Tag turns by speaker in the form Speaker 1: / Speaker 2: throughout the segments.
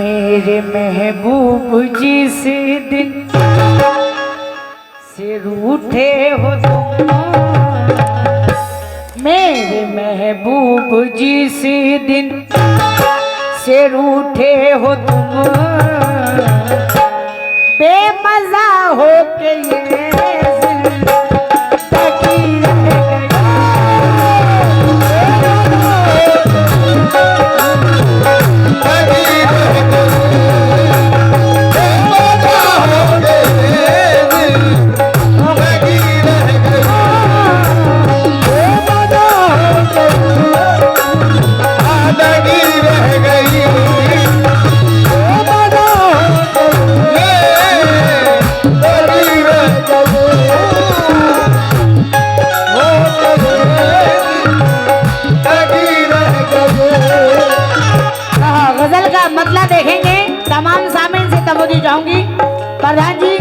Speaker 1: मेरे महबूब जिस दिन से रूठे हो तुम, मेरे महबूब जिस दिन से रूठे हो तुम, बेमजा हो के ये मतलब देखेंगे तमाम सामिल से तवज्जो चाहूंगी। प्रधान जी,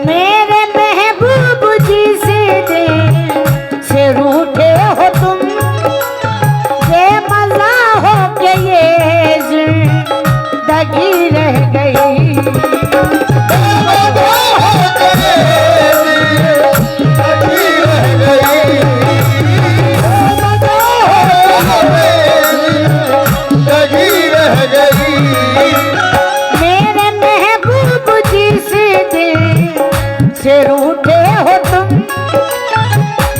Speaker 1: मेरे महबूब जी से रूठे हो तुम, बेमजा हो के ये जिंदगी रह गई, मेरे महबूब जी से रूठे हो तुम,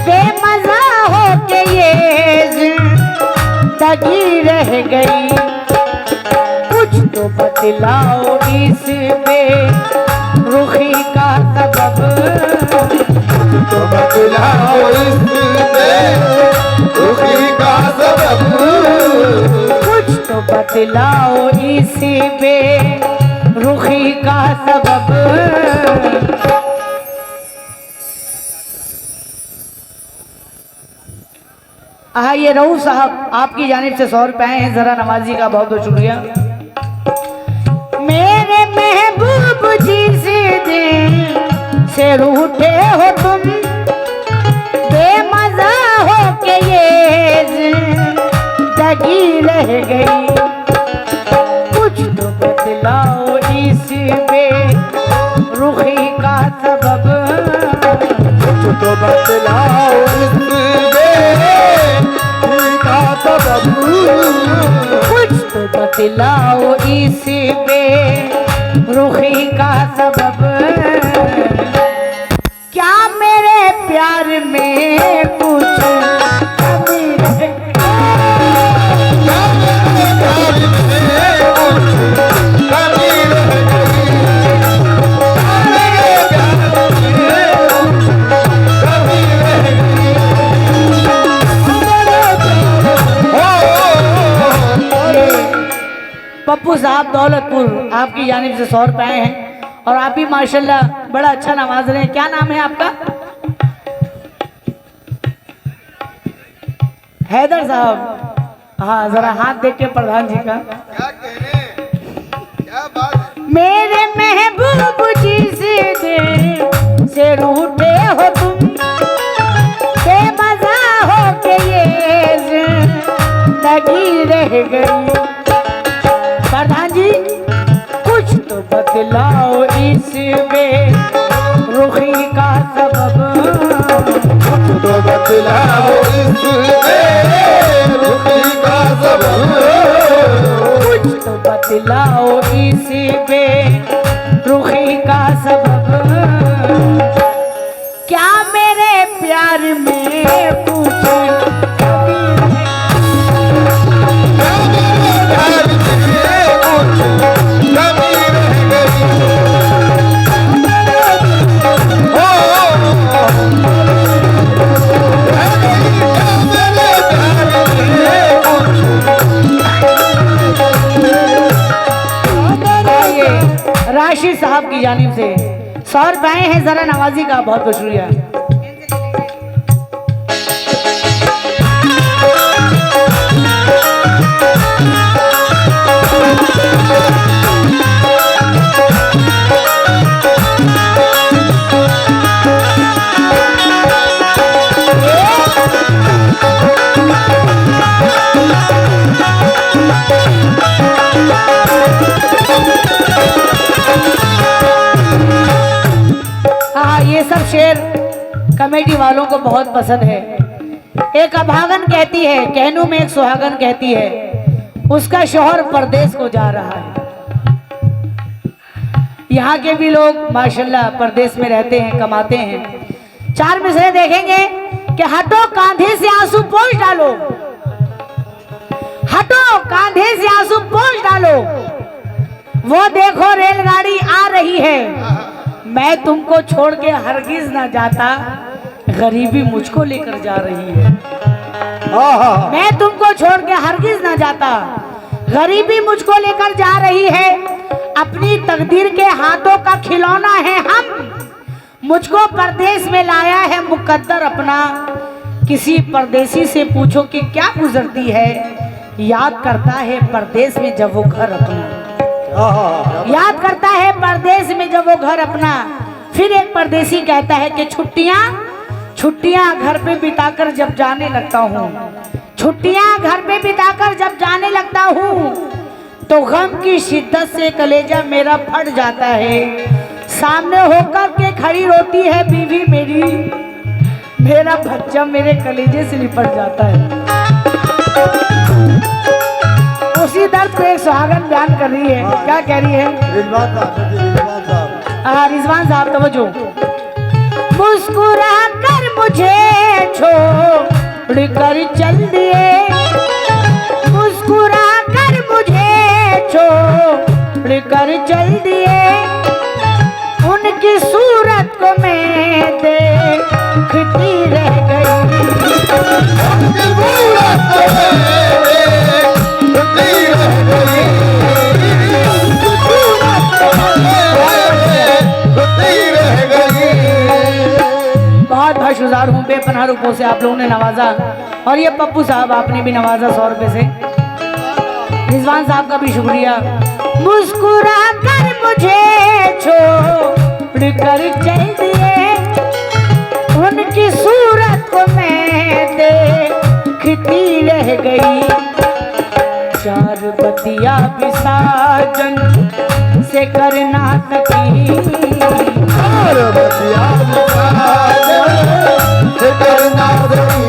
Speaker 1: बेमजा हो के ये जिंदगी रह गई। कुछ तो बतलाओ इसमें रुखी का सबब,
Speaker 2: तो बतलाओ इसमें रुखी का सबब,
Speaker 1: कुछ तो बतलाओ इसमें रुखी का सबब। ये रहू साहब आपकी जानिब से 100 रुपए आए हैं, जरा नवाजी का बहुत बहुत शुक्रिया। मेरे महबूब जी से रूठे हो तुम, बेमजा हो के ये जिंदगी रह गई। कुछ तो बतलाओ इसमें रुखी का सबब,
Speaker 2: कुछ तो बतलाओ इसमें रुखी का सबब,
Speaker 1: कुछ तो बतलाओ इसमें रुखी का सबब। क्या मेरे प्यार में कुछ कमी है? पप्पू साहब दौलतपुर आपकी जानिब से 100 रुपए आए हैं और आप भी माशाल्लाह बड़ा अच्छा नवाज रहे हैं। क्या नाम है आपका? हैदर साहब। हाँ, जरा हाथ देख के प्रधान जी का।
Speaker 2: क्या कहने, क्या बात है?
Speaker 1: मेरे महबूब जी से रूठे हो तुम, बेमजा हो के ये जिंदगी रह गई। प्रधान जी, कुछ तो बतलाओ इसमें रुखी का सबब,
Speaker 2: कुछ तो बतलाओ इसमें रुखी का सबब,
Speaker 1: कुछ तो बतलाओ इसमें रुखी का सबब। क्या मेरे प्यार में कुछ कमी है? राशि साहब की जानिब से 100 रुपए आए हैं, जरा नवाजी का बहुत बहुत शुक्रिया। कमेटी वालों को बहुत पसंद है। एक अभागन कहती है, कहनू में एक सुहागन कहती है, उसका शौहर परदेश को जा रहा है। यहाँ के भी लोग माशाल्लाह परदेश में रहते हैं, कमाते हैं। चार मिसरे देखेंगे कि हटो कांधे से आंसू पोंछ डालो, हटो कांधे से आंसू पोंछ डालो, वो देखो रेलगाड़ी आ रही है, मैं तुमको छोड़ के हरगिज ना जाता, गरीबी मुझको लेकर जा रही है। मैं तुमको छोड़ के हरगिज ना जाता, गरीबी मुझको लेकर जा रही है। अपनी तकदीर के हाथों का खिलौना है हम, मुझको परदेश में लाया है मुकद्दर अपना। किसी परदेसी से पूछो कि क्या गुजरती है, याद करता है परदेश में जब वो घर अपना, याद करता है परदेश में जब वो घर अपना। फिर एक परदेसी कहता है कि छुट्टियां घर पे बिताकर जब जाने लगता हूँ, छुट्टियां घर पे बिताकर जब जाने लगता हूँ, तो गम की शिद्दत से कलेजा मेरा फट जाता है। सामने होकर के खड़ी रोती है बीवी मेरी, मेरा बच्चा मेरे कलेजे से लिपट जाता है। उसी दर्द को एक सुहागन बयान कर रही है। क्या कह रही है? रिजवान साहब तवज्जो। मुस्कुरा कर मुझे छोड़ कर चल दिए, मुस्कुरा कर मुझे छोड़ कर चल दिए, उनकी सूरत को मैं देखती रह गई, उनकी सूरत को मैं देखती रह गई, बहुत बहुत शुक्रिया हूँ। बेपनाह रूपों से आप लोगों ने नवाजा, और ये पप्पू साहब आपने भी नवाजा 100 रुपए से। रिजवान साहब का भी शुक्रिया। मुस्कुरा कर मुझे छोड़ कर चल दिए, उनकी सूरत को मैं देखती रह गई, चार बतिया भी साजन से करना सकी, चार बतिया भी साजन से करना सकी,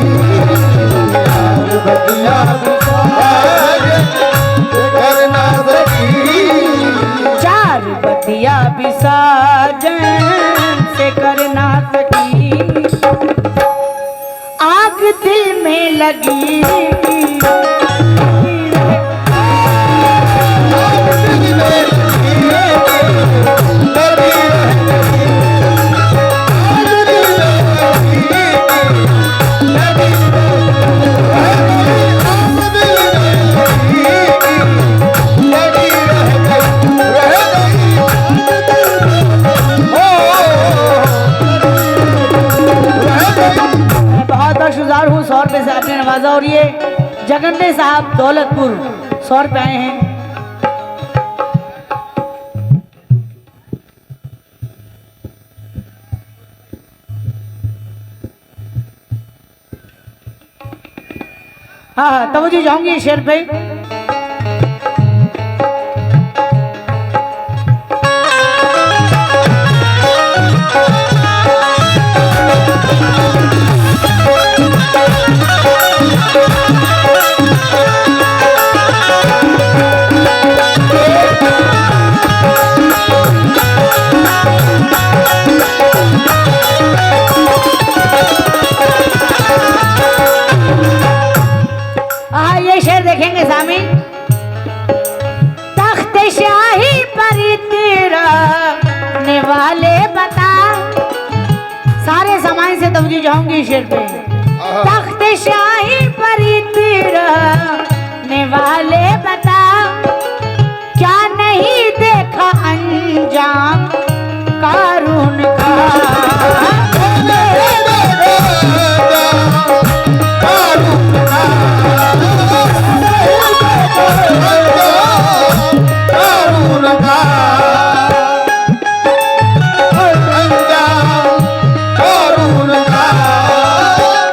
Speaker 1: चार बतिया भी साजन से करना सकी, चार बतिया भी साजन से करना सकी, आग दिल में लगी, हूँ 100 रुपए से आपने नवाजा। और ये जगन्ने साहब दौलतपुर 100 रुपए आए हैं। हाँ तवज्जो जाऊंगी शेर पे। देखेंगे सामी, तख्त शाही पर तिरने वाले बता, सारे सामान से तवज्जो जाऊंगी शेर पे। तख्त शाही पर तिरने वाले बता, क्या नहीं देखा अंजाम कारून का,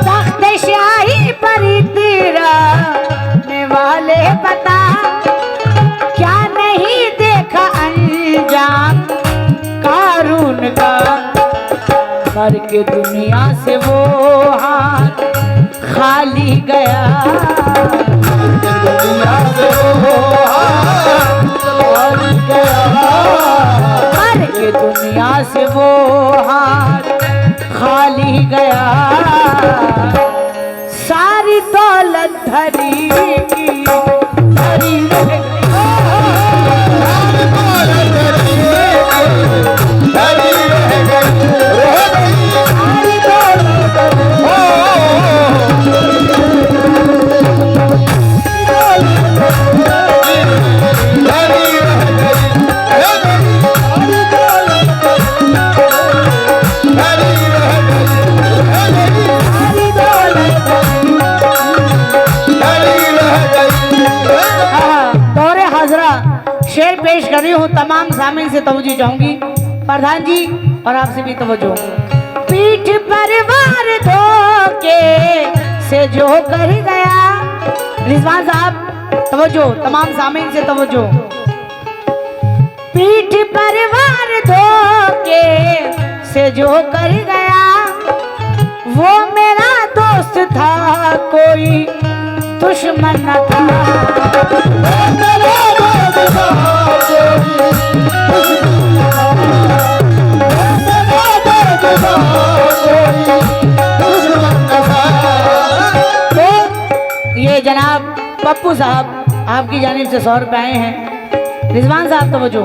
Speaker 1: तख्त शाही के दुनिया से वो हाथ खाली गया,
Speaker 2: दुनिया से वो हाथ खाली गया,
Speaker 1: घर के दुनिया से वो हाथ खाली गया, सारी दौलत धरी की धरी रह गई। शेर पेश कर रही हूँ, तमाम सामीन से तवज्जो चाहूंगी, प्रधान जी और आपसे भी तवज्जो। पीठ पर वार धोके से जो कर गया, रिजवान साहब तवज्जो, तमाम सामीन से तवज्जो। पीठ पर वार धोके से जो कर गया, वो मेरा दोस्त था कोई दुश्मन न था, ये जनाब पप्पू साहब आपकी जानिब से 100 रुपए आए हैं। रिजवान साहब तो जो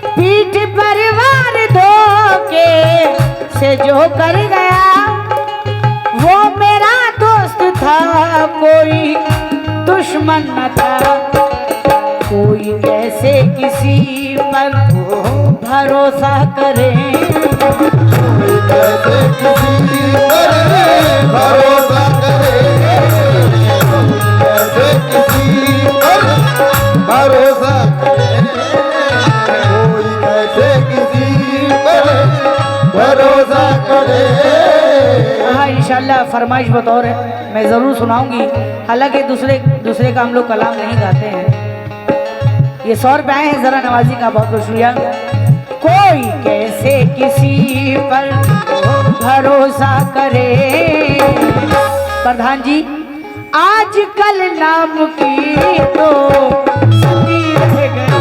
Speaker 1: पीठ पर वार धोके से जो कर गया, वो मेरा दोस्त था कोई दुश्मन न था, कोई कैसे किसी पर भरोसा करे,
Speaker 2: कोई कैसे किसी पर भरोसा करे, कैसे किसी पर भरोसा करे, कोई कैसे किसी पर भरोसा करे।
Speaker 1: हाँ इंशाल्लाह फरमाइश बतौर है मैं ज़रूर सुनाऊंगी, हालांकि दूसरे का हम लोग कलाम नहीं गाते हैं। ये 100 रुपए आए हैं, जरा नवाजी का बहुत बहुत शुक्रिया। कोई कैसे किसी पर भरोसा करे, प्रधान जी आजकल नाम की तो सदी रह गई,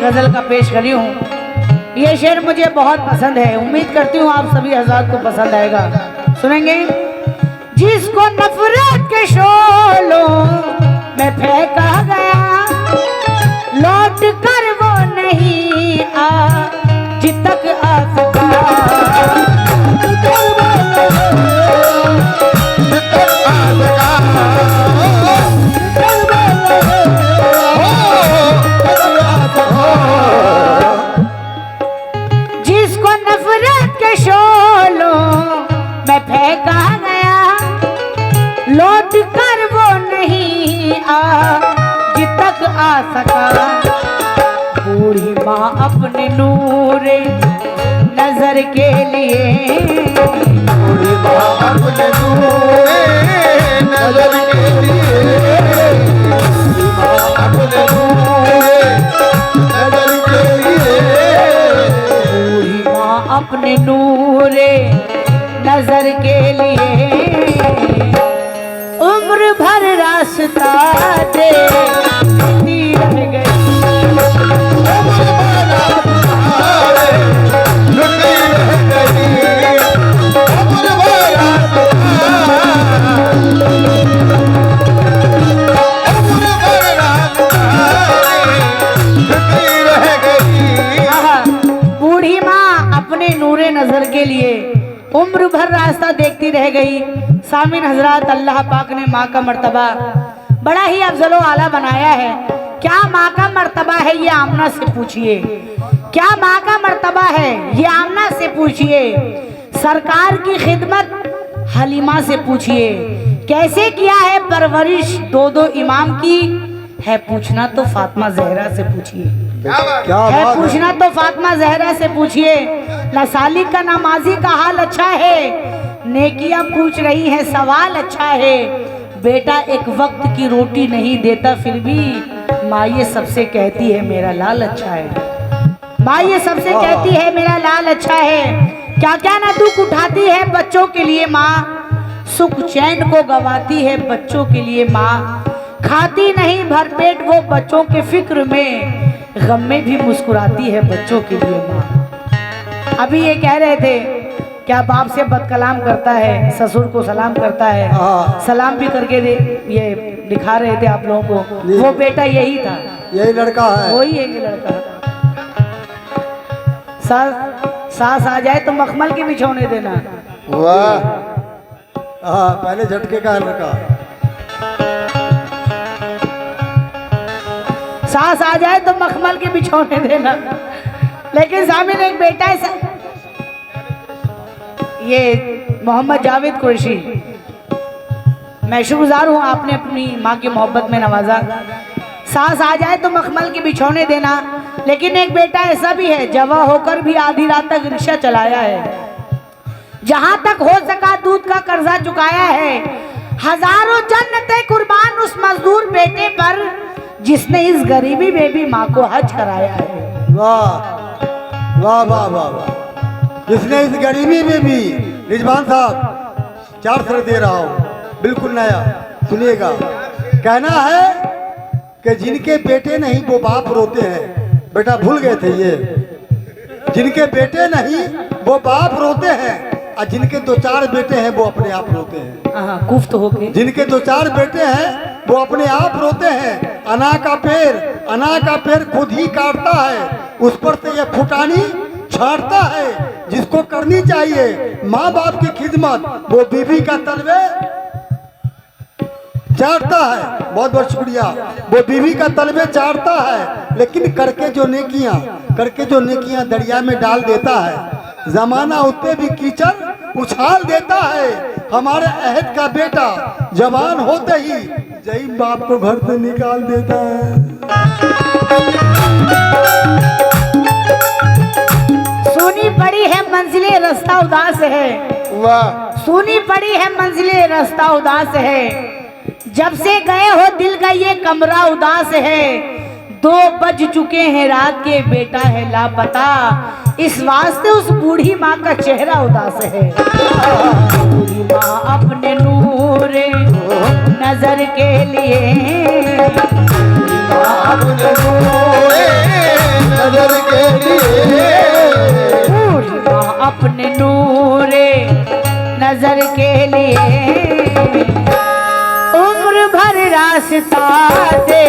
Speaker 1: गजल का पेश करी हूँ। ये शेर मुझे बहुत पसंद है, उम्मीद करती हूँ आप सभी हज़रात को पसंद आएगा। सुनेंगे। जिसको नफरत के शोलों में फेंका गया, लौट कर वो नहीं आज तक आ सका, जिसको नफरत के शोलों में फेंका गया, लौट कर वो नहीं आज तक आ सका। बूढ़ी माँ अपने नूरे नजर के लिए,
Speaker 2: बूढ़ी माँ अपने नूरे नजर के लिए, बूढ़ी माँ अपने नूरे नजर के लिए,
Speaker 1: बूढ़ी माँ अपने नूरे नजर के लिए, उम्र भर रास्ता देखती रह गई। बूढ़ी माँ अपने नूरे नजर के लिए उम्र भर रास्ता देखती रह गई। सामिन हजरात, अल्लाह पाक ने माँ का मर्तबा बड़ा ही अफजल आला बनाया है। क्या माँ का मर्तबा है ये आमना से पूछिए। क्या माँ का मर्तबा है ये आमना से पूछिए, सरकार की खिदमत हलीमा से पूछिए, कैसे किया है परवरिश दो दो इमाम की, है पूछना तो फातिमा जहरा से पूछिए।
Speaker 2: क्या बात
Speaker 3: क्या
Speaker 1: है
Speaker 3: बात है।
Speaker 1: पूछना तो फातिमा जहरा से पूछिए। ना सालिक का नमाजी का हाल अच्छा है, नेकियां पूछ रही है सवाल अच्छा है। बेटा एक वक्त की रोटी नहीं देता फिर भी माँ ये सबसे कहती है मेरा लाल अच्छा है। माँ ये सबसे कहती है मेरा लाल अच्छा है। क्या क्या ना दुख उठाती है बच्चों के लिए माँ, सुख चैन को गवाती है बच्चों के लिए माँ। खाती नहीं भरपेट वो बच्चों के फिक्र में, गम में भी मुस्कुराती है बच्चों के लिए माँ। अभी ये कह रहे थे क्या बाप से बदकलाम करता है, ससुर को सलाम करता है,
Speaker 3: हाँ।
Speaker 1: सलाम भी करके ये दिखा रहे थे आप लोगों को। वो बेटा यही था,
Speaker 3: यही लड़का है।
Speaker 1: वही एक लड़का। सास आ जाए तो मखमल के बिछौने देना।
Speaker 2: वाह
Speaker 3: हाँ, पहले झटके का है लड़का।
Speaker 1: सास आ जाए तो मखमल के बिछौने देना। लेकिन सामने एक बेटा है, ये मोहम्मद जावेद कुरैशी, मैं शुक्रगुजार हूँ आपने अपनी माँ की मोहब्बत में नवाजा। सास आ जाए तो मखमल के बिछौने देना। लेकिन एक बेटा ऐसा भी है जवां होकर भी आधी रात तक रिक्शा चलाया है, जहां तक हो सका दूध का कर्जा चुकाया है। हजारों जन्नतें कुर्बान उस मजदूर बेटे पर जिसने इस गरीबी में भी माँ को हज कराया है।
Speaker 3: वाह वाह वाह वाह वाह। जिसने इस गरीबी में भी, रिजवान साहब 4 सर दे रहा हूँ, बिल्कुल नया सुनिएगा। कहना है कि जिनके बेटे नहीं वो बाप रोते हैं। बेटा भूल गए थे ये, जिनके बेटे नहीं वो बाप रोते हैं, और जिनके 2-4 बेटे हैं वो अपने आप रोते हैं।
Speaker 1: हाँ कुफ्त हो गए।
Speaker 3: जिनके 2-4 बेटे हैं वो अपने आप रोते हैं। अना का पेड़ खुद ही काटता है, उस पर से ये फुटानी छाटता है। जिसको करनी चाहिए माँ बाप की खिदमत, वो बीवी का तलवे चाटता है। बहुत बहुत शुक्रिया। वो बीवी का तलवे चाटता है, लेकिन करके जो नेकियां दरिया में डाल देता है, जमाना उस पे भी कीचड़ उछाल देता है। हमारे अहद का बेटा जवान होते ही जई बाप को घर से निकाल देता है।
Speaker 1: सुनी पड़ी है मंजिले रास्ता उदास है,
Speaker 2: वाह
Speaker 1: सुनी पड़ी है मंजिले रास्ता उदास है। जब से गए हो दिल का ये कमरा उदास है। 2 बज चुके हैं रात के, बेटा है लापता, इस वास्ते उस बूढ़ी माँ का चेहरा उदास है। बूढ़ी माँ अपने नूर नजर के लिए,
Speaker 2: अपने नजर के लिए,
Speaker 1: बूढ़ी माँ अपने नूर नजर के लिए उम्र भर रास्ता दे।